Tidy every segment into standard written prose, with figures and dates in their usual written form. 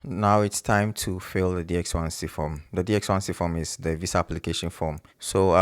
Now it's time to fill the DX-160 form. The DX-160 form is the visa application form. So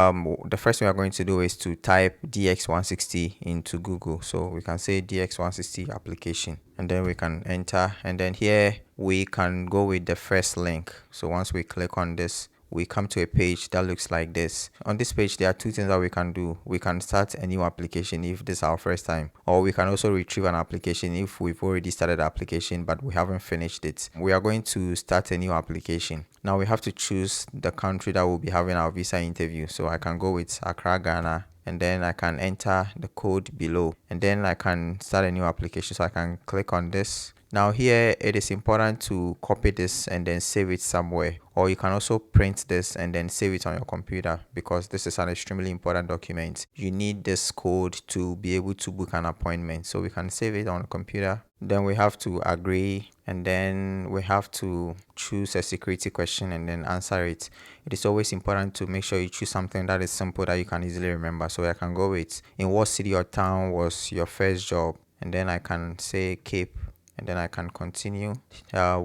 the first thing we are going to do is to type DX-160 into Google. So we can say DX-160 application, and then we can enter, and then here we can go with the first link. So once we click on this, we come to a page that looks like this. On this page, there are two things that we can do. We can start a new application if this is our first time, or we can also retrieve an application if we've already started the application but we haven't finished it. We are going to start a new application. Now we have to choose the country that will be having our visa interview. So I can go with Accra, Ghana, and then I can enter the code below, and then I can start a new application. So I can click on this. Now here it is important to copy this and then save it somewhere, or you can also print this and then save it on your computer, because this is an extremely important document. You need this code to be able to book an appointment. So we can save it on the computer. Then we have to agree, and then we have to choose a security question and then answer it. It is always important to make sure you choose something that is simple that you can easily remember. So I can go with, in what city or town was your first job? And then I can say Cape, and then I can continue.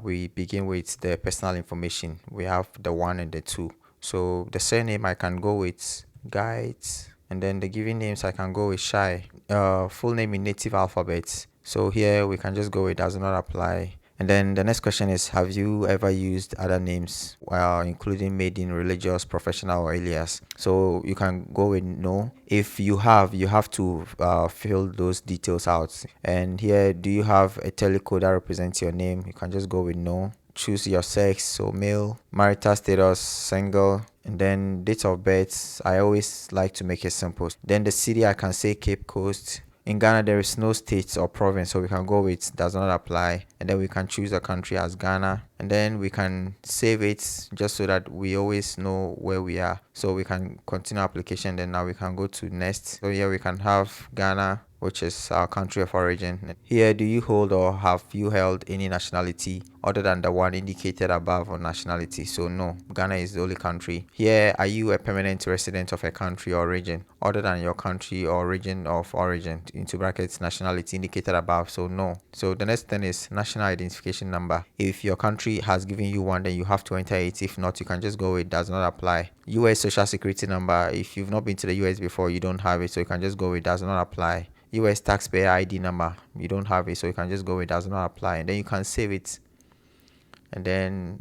We begin with the personal information. We have the 1 and the 2. So the surname I can go with Guides, and then the given names I can go with Shy. Full name in native alphabet. So here we can just go with does not apply. And then the next question is, have you ever used other names, including made in religious, professional, or alias? So you can go with no. If you have to fill those details out. And here, do you have a telecode that represents your name? You can just go with no. Choose your sex, so male. Marital status, single. And then date of birth, I always like to make it simple. Then the city, I can say Cape Coast. In Ghana, there is no state or province, so we can go with does not apply, and then we can choose a country as Ghana, and then we can save it just so that we always know where we are. So we can continue application, then now we can go to next. So here we can have Ghana, which is our country of origin. Here, do you hold or have you held any nationality other than the one indicated above on nationality? So no, Ghana is the only country. Here, are you a permanent resident of a country or region other than your country or region of origin, into brackets nationality indicated above? So no. So the next thing is national identification number. If your country has given you one, then you have to enter it. If not, you can just go with does not apply. US social security number. If you've not been to the US before, you don't have it, so you can just go with does not apply. US taxpayer ID number, you don't have it, so you can just go with does not apply, and then you can save it. And then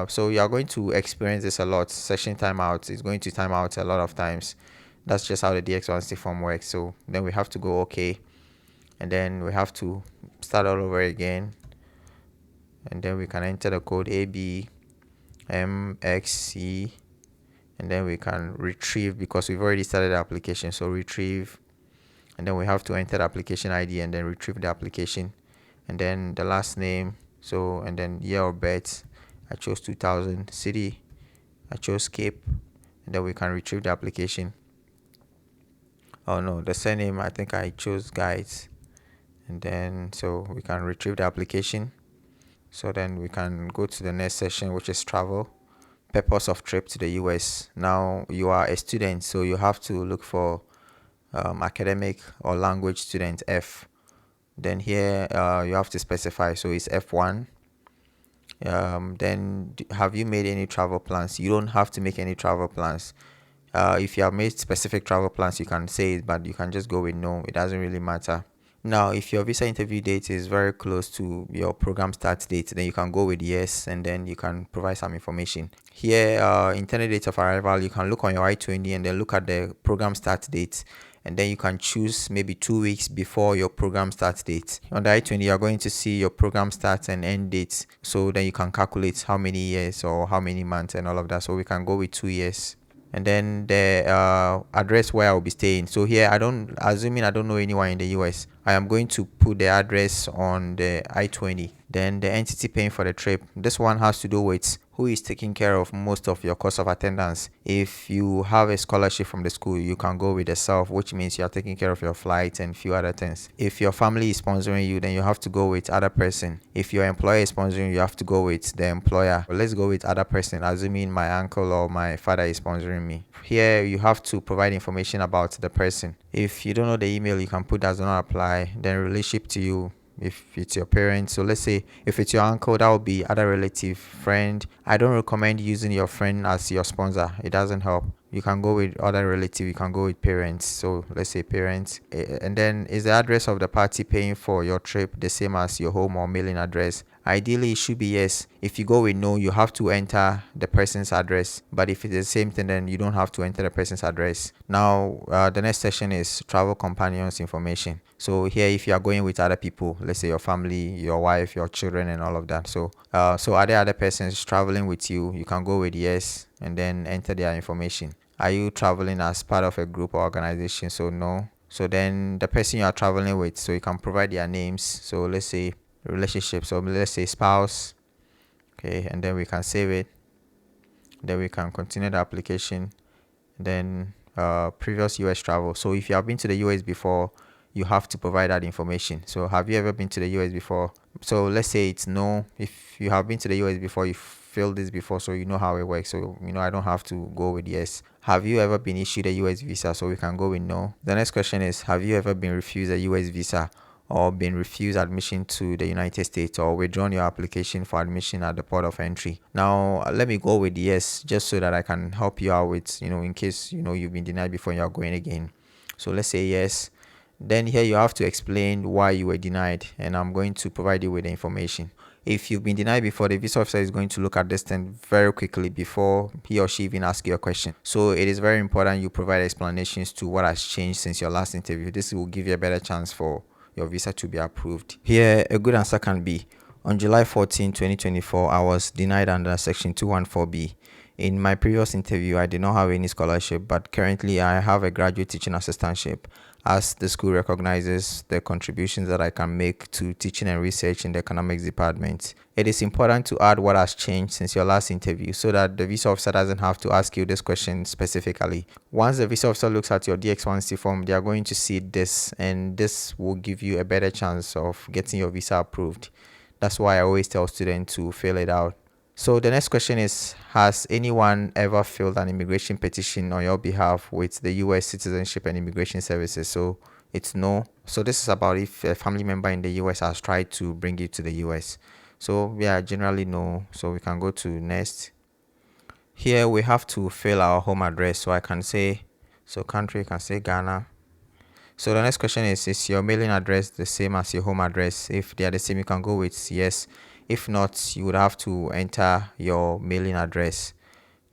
so you are going to experience this a lot. Session timeout is going to time out a lot of times. That's just how the DX-160 form works. So then we have to go okay, and then we have to start all over again, and then we can enter the code ABMXC, and then we can retrieve, because we've already started the application. So retrieve, and then we have to enter the application ID and then retrieve the application, and then the last name. So, and then year of birth, I chose 2000. City, I chose Cape, and then we can retrieve the application. Oh no, the surname, I think I chose Guides, and then so we can retrieve the application. So then we can go to the next session, which is travel. Purpose of trip to the US. Now you are a student, so you have to look for academic or language student F. Then here you have to specify, so it's F1. Then have you made any travel plans? You don't have to make any travel plans. If you have made specific travel plans, you can say it, but you can just go with no. It doesn't really matter. Now, if your visa interview date is very close to your program start date, then you can go with yes, and then you can provide some information. Here, intended date of arrival, you can look on your I-20 and then look at the program start date, and then you can choose maybe 2 weeks before your program start date. On the I-20, you're going to see your program start and end dates, so then you can calculate how many years or how many months and all of that. So we can go with 2 years. And then the address where I'll be staying. So here, assuming I don't know anyone in the US, I am going to put the address on the I-20. Then the entity paying for the trip. This one has to do with who is taking care of most of your cost of attendance. If you have a scholarship from the school, you can go with the self, which means you are taking care of your flights and few other things. If your family is sponsoring you, then you have to go with other person. If your employer is sponsoring you, you have to go with the employer. But let's go with other person, assuming my uncle or my father is sponsoring me. Here you have to provide information about the person. If you don't know the email, you can put does not apply. Then relationship to you, if it's your parents. So let's say if it's your uncle, that would be other relative, friend. I don't recommend using your friend as your sponsor. It doesn't help. You can go with other relative, you can go with parents. So let's say parents. And then, is the address of the party paying for your trip the same as your home or mailing address? Ideally, it should be yes. If you go with no, you have to enter the person's address. But if it's the same thing, then you don't have to enter the person's address. Now, the next section is travel companions information. So here, if you are going with other people, let's say your family, your wife, your children, and all of that. So are there other persons traveling with you? You can go with yes, and then enter their information. Are you traveling as part of a group or organization? So no. So then the person you are traveling with, so you can provide their names. So let's say relationship. So let's say spouse. Okay, and then we can save it. Then we can continue the application. Then previous US travel. So if you have been to the US before, you have to provide that information. So have you ever been to the US before? So let's say it's no. If you have been to the US before, you filled this before, so you know how it works. So I don't have to go with yes. Have you ever been issued a US visa? So we can go with no. The next question is, have you ever been refused a US visa or been refused admission to the United States, or withdrawn your application for admission at the port of entry? Now, let me go with yes, just so that I can help you out with, in case, you've been denied before and you're going again. So let's say yes. Then here you have to explain why you were denied, and I'm going to provide you with the information. If you've been denied before, the visa officer is going to look at this thing very quickly before he or she even asks you a question. So it is very important you provide explanations to what has changed since your last interview. This will give you a better chance for your visa to be approved. Here, a good answer can be, on July 14, 2024, I was denied under Section 214B. In my previous interview, I did not have any scholarship, but currently I have a graduate teaching assistantship, as the school recognizes the contributions that I can make to teaching and research in the economics department. It is important to add what has changed since your last interview so that the visa officer doesn't have to ask you this question specifically. Once the visa officer looks at your DX-160 form, they are going to see this, and this will give you a better chance of getting your visa approved. That's why I always tell students to fill it out. So the next question is, has anyone ever filed an immigration petition on your behalf with the U.S. Citizenship and Immigration Services? So it's no. So this is about if a family member in the U.S. has tried to bring you to the U.S. So yeah, generally no. So we can go to next. Here we have to fill our home address. So I can say, so country, you can say Ghana. So the next question is your mailing address the same as your home address? If they are the same, you can go with yes. If not, you would have to enter your mailing address.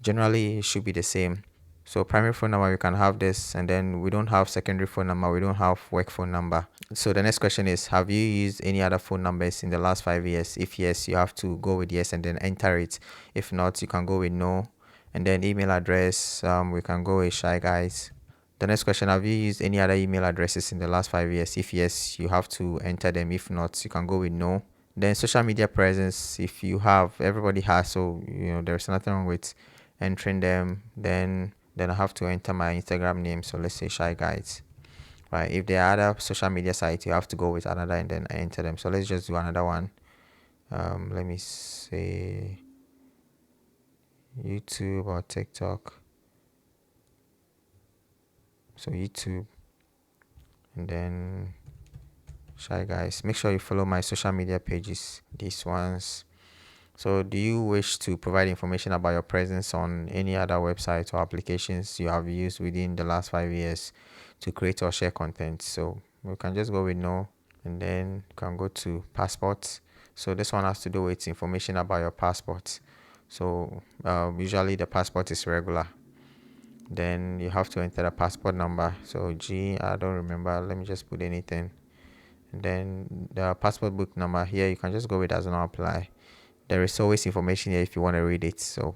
Generally, it should be the same. So primary phone number, you can have this, and then we don't have secondary phone number, we don't have work phone number. So the next question is, have you used any other phone numbers in the last 5 years? If yes, you have to go with yes and then enter it. If not, you can go with no. And then email address, we can go with Shy Guys. The next question, have you used any other email addresses in the last 5 years? If yes, you have to enter them. If not, you can go with no. Then social media presence, if you have, everybody has, so there's nothing wrong with entering them. Then I have to enter my Instagram name, so let's say Shy Guys. Right, if there are other social media sites, you have to go with another and then enter them. So let's just do another one. Let me say YouTube or TikTok. So YouTube, and then Shy Guys. Make sure you follow my social media pages, these ones. So do you wish to provide information about your presence on any other websites or applications you have used within the last 5 years to create or share content? So we can just go with no, and then you can go to passports. So this one has to do with information about your passport. So usually the passport is regular. Then you have to enter the passport number. So I don't remember, let me just put anything. And then the passport book number, here you can just go with does not apply. There is always information here if you want to read it. So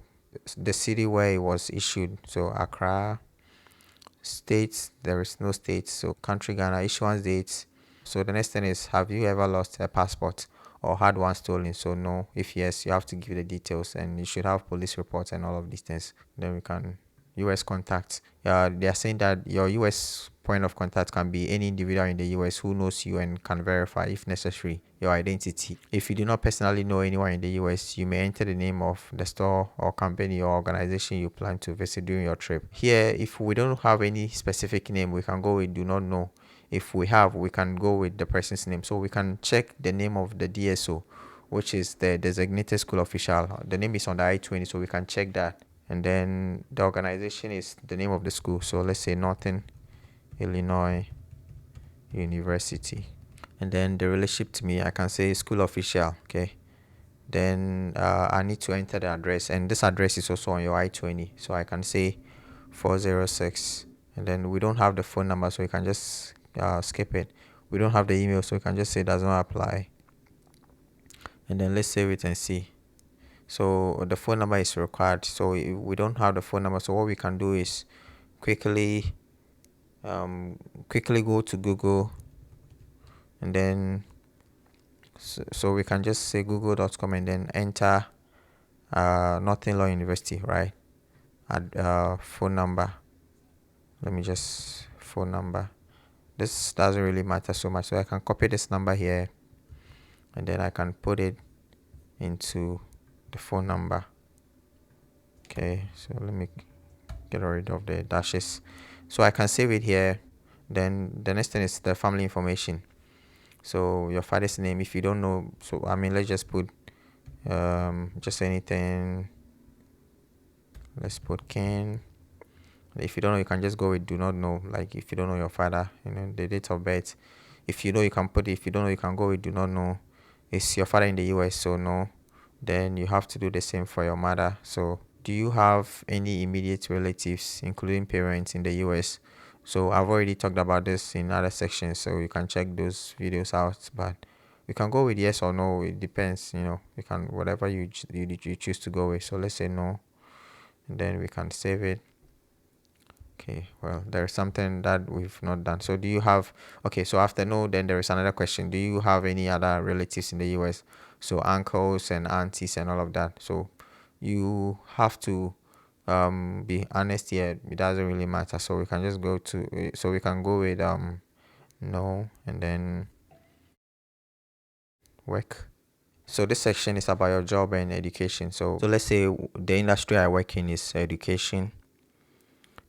the city where it was issued, so Accra. States, there is no state. So country, Ghana. Issuance dates. So the next thing is, have you ever lost a passport or had one stolen? So no. If yes, you have to give the details, and you should have police reports and all of these things. Then we can US contacts. They are saying that your US point of contact can be any individual in the US who knows you and can verify, if necessary, your identity. If you do not personally know anyone in the US, you may enter the name of the store or company or organization you plan to visit during your trip. Here, if we don't have any specific name, we can go with do not know. If we have, we can go with the person's name. So we can check the name of the DSO, which is the designated school official. The name is on the I-20, so we can check that. And then the organization is the name of the school. So let's say Northern Illinois University. And then the relationship to me, I can say school official. Okay. Then I need to enter the address, and this address is also on your I-20. So I can say 406. And then we don't have the phone number, so you can just skip it. We don't have the email, so you can just say does not apply. And then let's save it and see. So the phone number is required, so we don't have the phone number. So what we can do is quickly go to Google, and then so we can just say google.com and then enter Northern Law University, right? Phone number. Let me just phone number. This doesn't really matter so much, so I can copy this number here, and then I can put it into the phone number. Okay, so let me get rid of the dashes, so I can save it here. Then the next thing is the family information. So your father's name, if you don't know, so I mean, let's just put just anything. Let's put Ken. If you don't know, you can just go with do not know. Like if you don't know your father, the date of birth. If you know, you can put it. If you don't know, you can go with do not know. Is your father in the US? So no. Then you have to do the same for your mother. So do you have any immediate relatives, including parents, in the US? So I've already talked about this in other sections, so you can check those videos out. But you can go with yes or no. It depends. You can whatever you choose to go with. So let's say no, and then we can save it. Okay, well, there's something that we've not done. So do you have, okay, so after no, then there is another question. Do you have any other relatives in the US? So uncles and aunties and all of that. So you have to be honest here. It doesn't really matter. So we can just go to, so we can go with no, and then work. So this section is about your job and education. So let's say the industry I work in is education.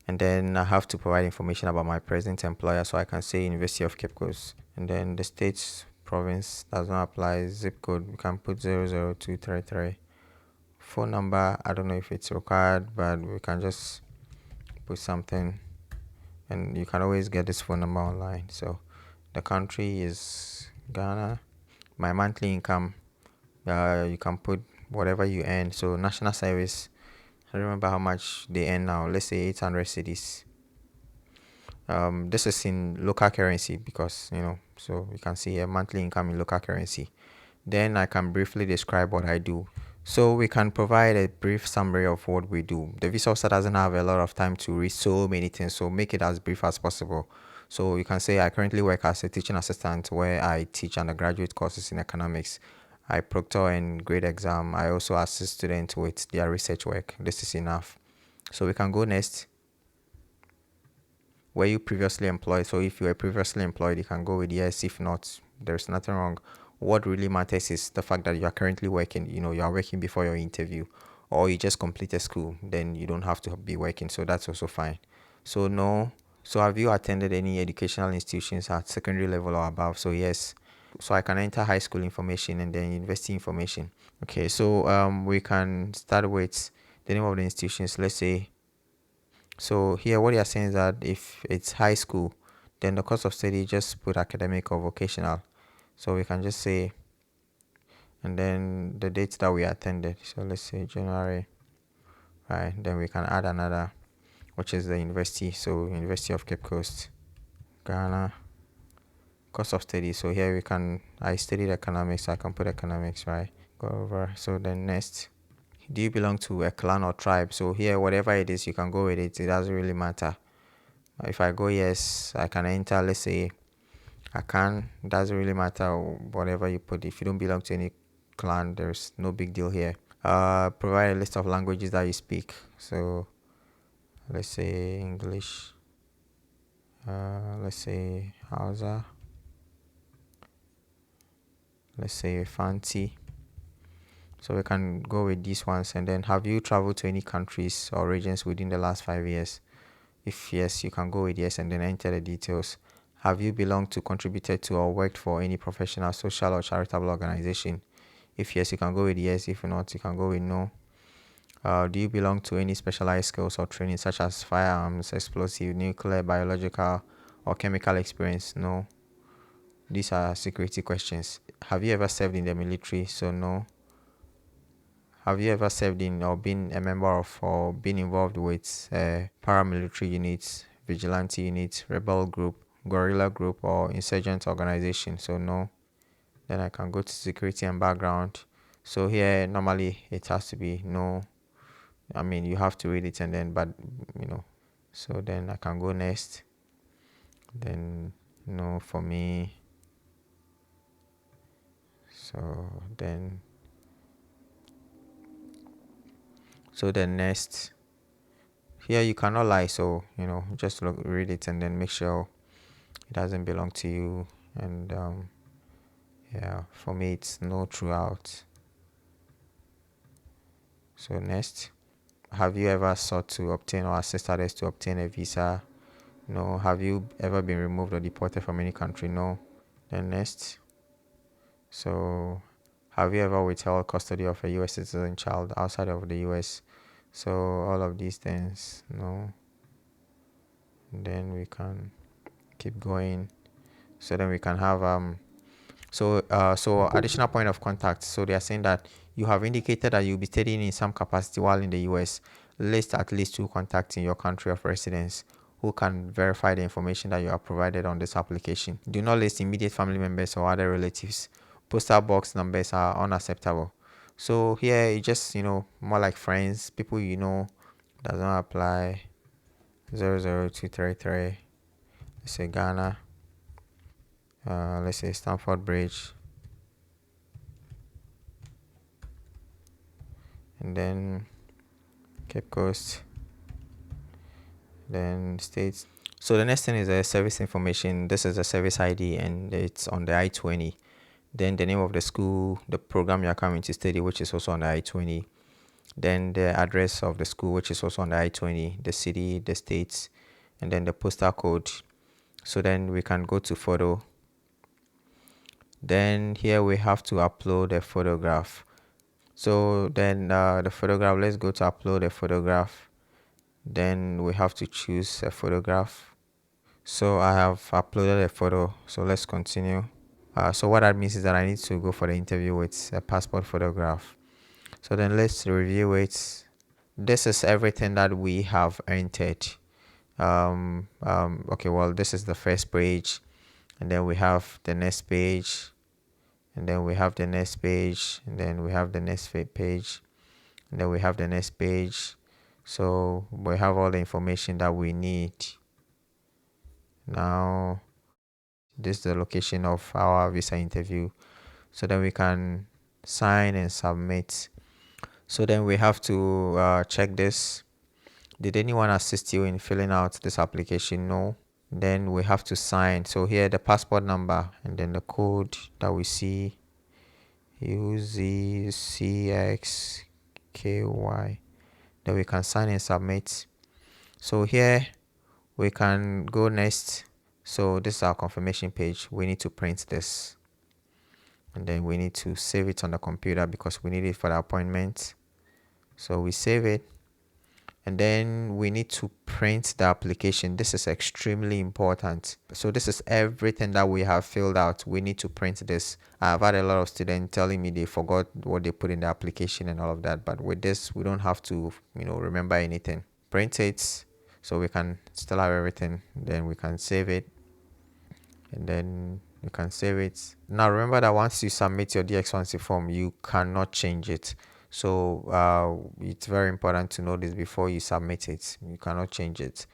And then I have to provide information about my present employer, so I can say University of Cape Coast. And then the state's province does not apply. Zip code, we can put 00233. Phone number, I don't know if it's required, but we can just put something, and you can always get this phone number online. So the country is Ghana. My monthly income, you can put whatever you earn. So national service, I don't remember how much they earn now. Let's say 800 cedis. This is in local currency because, so you can see here monthly income in local currency. Then I can briefly describe what I do. So we can provide a brief summary of what we do. The visa officer doesn't have a lot of time to read so many things, so make it as brief as possible. So you can say I currently work as a teaching assistant where I teach undergraduate courses in economics. I proctor and grade exam. I also assist students with their research work. This is enough. So we can go next. Were you previously employed? So if you were previously employed, you can go with yes. If not, there's nothing wrong. What really matters is the fact that you are currently working. You are working before your interview, or you just completed school. Then you don't have to be working. So that's also fine. So no. So have you attended any educational institutions at secondary level or above? So yes. So I can enter high school information and then university information. Okay, so we can start with the name of the institutions. Let's say, so here what you're saying is that if it's high school, then the course of study just put academic or vocational. So we can just say, and then the dates that we attended. So let's say January, right? Then we can add another, which is the university. So University of Cape Coast, Ghana. Course of study. So here I studied economics, so I can put economics, right? Go over. So then next, do you belong to a clan or tribe? So here, whatever it is, you can go with it. It doesn't really matter. If I go yes, I can enter, let's say, I can. It doesn't really matter whatever you put. If you don't belong to any clan, there's no big deal here. Provide a list of languages that you speak. So let's say English. Let's say Hausa. Let's say Fancy. So we can go with these ones. And then, have you traveled to any countries or regions within the last 5 years? If yes, you can go with yes and then enter the details. Have you belonged to, contributed to, or worked for any professional, social, or charitable organization? If yes, you can go with yes. If not, you can go with no. Do you belong to any specialized skills or training such as firearms, explosive, nuclear, biological, or chemical experience? No. These are security questions. Have you ever served in the military? So no. Have you ever served in or been a member of or been involved with paramilitary units, vigilante units, rebel group, guerrilla group, or insurgent organization? So no. Then I can go to security and background. So here normally it has to be no. I mean, you have to read it and then, but you know. So then I can go next. Then no for me. So then, next. Here you cannot lie. So just look, read it and then make sure it doesn't belong to you. And yeah, for me it's no throughout. So next. Have you ever sought to obtain or assisted us to obtain a visa? No. Have you ever been removed or deported from any country? No. Then next. So, have you ever withheld custody of a U.S. citizen child outside of the U.S.? So, all of these things, no. And then we can keep going. So then we can have so additional point of contact. So they are saying that you have indicated that you'll be studying in some capacity while in the US. List at least 2 contacts in your country of residence who can verify the information that you have provided on this application. Do not list immediate family members or other relatives. Postal box numbers are unacceptable. So here it just more like friends, people does not apply. 00233. Let's say Ghana. Let's say Stamford Bridge. And then Cape Coast, then states. So the next thing is a service information. This is a service ID and it's on the I-20. Then the name of the school, the program you're coming to study, which is also on the I-20. Then the address of the school, which is also on the I-20, the city, the states, and then the postal code. So then we can go to photo. Then here we have to upload a photograph. So then the photograph, let's go to upload a photograph. Then we have to choose a photograph. So I have uploaded a photo. So let's continue. So what that means is that I need to go for the interview with a passport photograph. So then let's review it. This is everything that we have entered. Okay, well, this is the first page, and then we have the next page, and then we have the next page, and then we have the next page, and then we have the next page. So we have all the information that we need. Now this is the location of our visa interview. So then we can sign and submit. So then we have to check this. Did anyone assist you in filling out this application? No. Then we have to sign. So here the passport number and then the code that we see, UZCXKY. Then we can sign and submit. So here we can go next. So this is our confirmation page. We need to print this, and then we need to save it on the computer because we need it for the appointment. So we save it, and then we need to print the application. This is extremely important. So this is everything that we have filled out. We need to print this. I've had a lot of students telling me they forgot what they put in the application and all of that, but with this we don't have to remember anything. Print it so we can still have everything. Then we can save it, and then you can save it. Now remember that once you submit your DS-160 form, you cannot change it. So it's very important to know this before you submit it. You cannot change it.